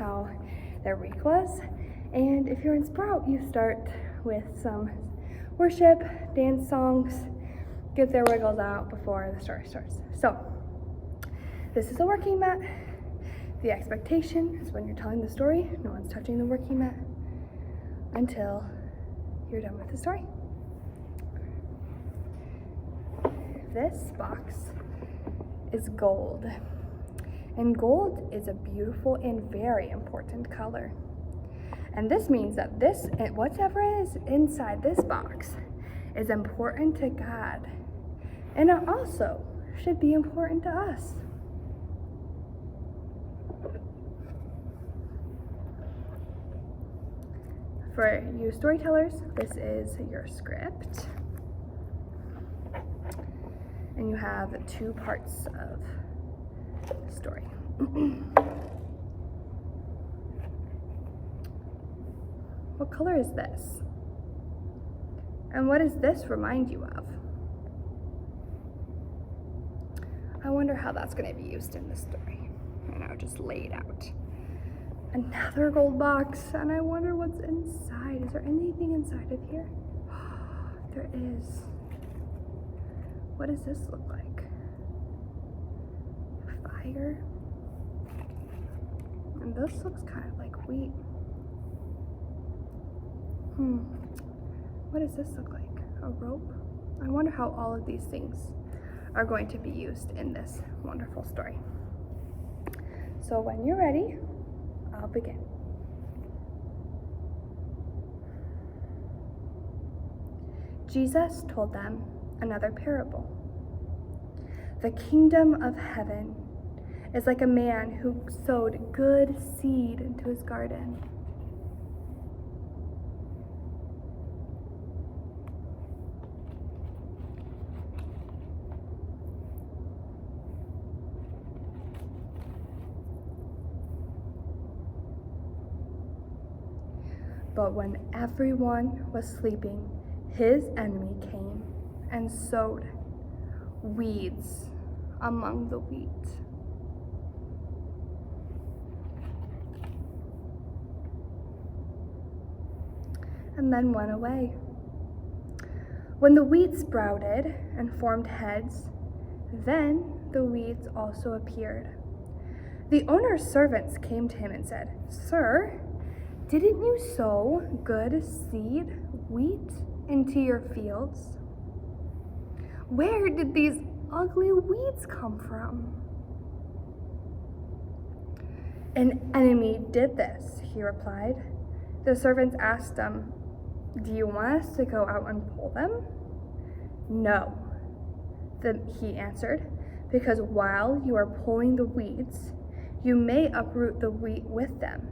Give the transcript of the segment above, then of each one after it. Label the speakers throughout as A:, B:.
A: how their week was. And if you're in Sprout, you start with some worship, dance songs, get their wiggles out before the story starts. So this is a working mat. The expectation is when you're telling the story, no one's touching the working mat until you're done with the story. This box is gold. And gold is a beautiful and very important color. And this means that whatever is inside this box is important to God. And it also should be important to us. For you storytellers, this is your script. And you have 2 parts of the story. What color is this? And what does this remind you of? I wonder how that's going to be used in the story. And I'll just lay it out. Another gold box, and I wonder what's inside. Is there anything inside of here? There is. What does this look like? Fire. And this looks kind of like wheat. What does this look like? A rope? I wonder how all of these things are going to be used in this wonderful story. So when you're ready, I'll begin. Jesus told them another parable. The kingdom of heaven is like a man who sowed good seed into his garden. But when everyone was sleeping, his enemy came and sowed weeds among the wheat. And then went away. When the wheat sprouted and formed heads, then the weeds also appeared. The owner's servants came to him and said, "Sir, didn't you sow good seed, wheat, into your fields? Where did these ugly weeds come from?" "An enemy did this," he replied. The servants asked him, "Do you want us to go out and pull them?" "No," he answered, "because while you are pulling the weeds, you may uproot the wheat with them.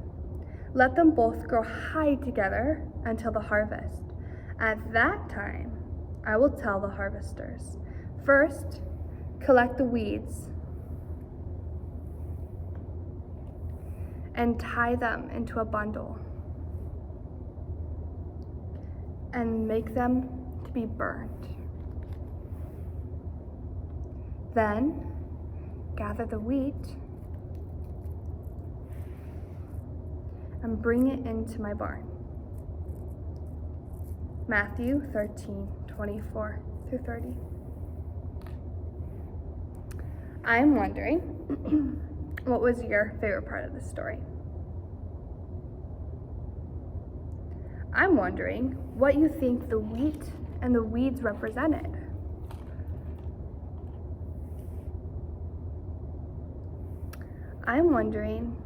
A: Let them both grow high together until the harvest. At that time, I will tell the harvesters, 'First, collect the weeds and tie them into a bundle and make them to be burned. Then, gather the wheat and bring it into my barn.'" Matthew 13:24-30. I'm wondering, what was your favorite part of the story? I'm wondering what you think the wheat and the weeds represented. I'm wondering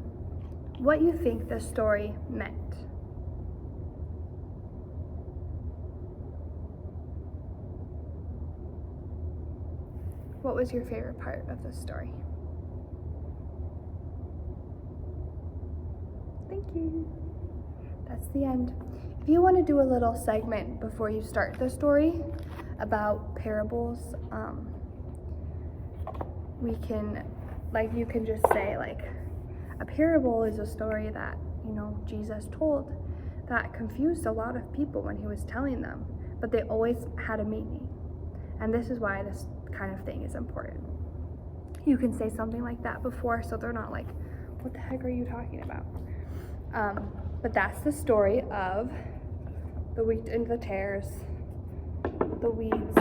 A: what you think the story meant. What was your favorite part of the story? Thank you. That's the end. If you want to do a little segment before you start the story about parables, you can just say a parable is a story that, Jesus told that confused a lot of people when he was telling them, but they always had a meaning. And this is why this kind of thing is important. You can say something like that before, so they're not like, "What the heck are you talking about?" But that's the story of the wheat and the tares, the weeds.